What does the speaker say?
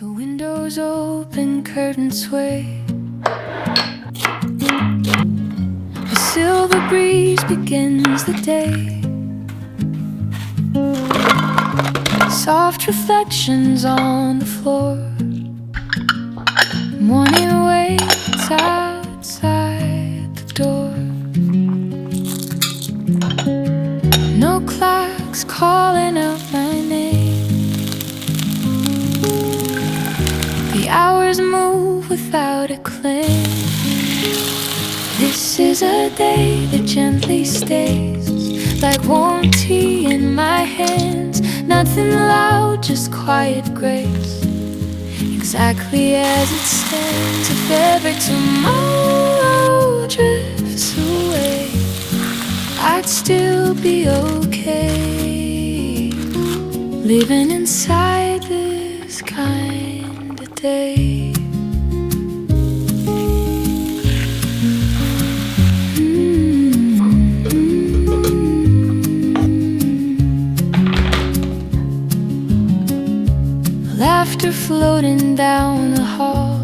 The windows open, curtains sway. A silver breeze begins the day. Soft reflections on the floor. Morning waits outside the door. No clocks calling out my name. The hours move without a claim. This is a day that gently stays, like warm tea in my hands. Nothing loud, just quiet grace, exactly as it stands. If ever tomorrow drifts away, I'd still be okay, living inside this kind of day. Laughter floating down the hall.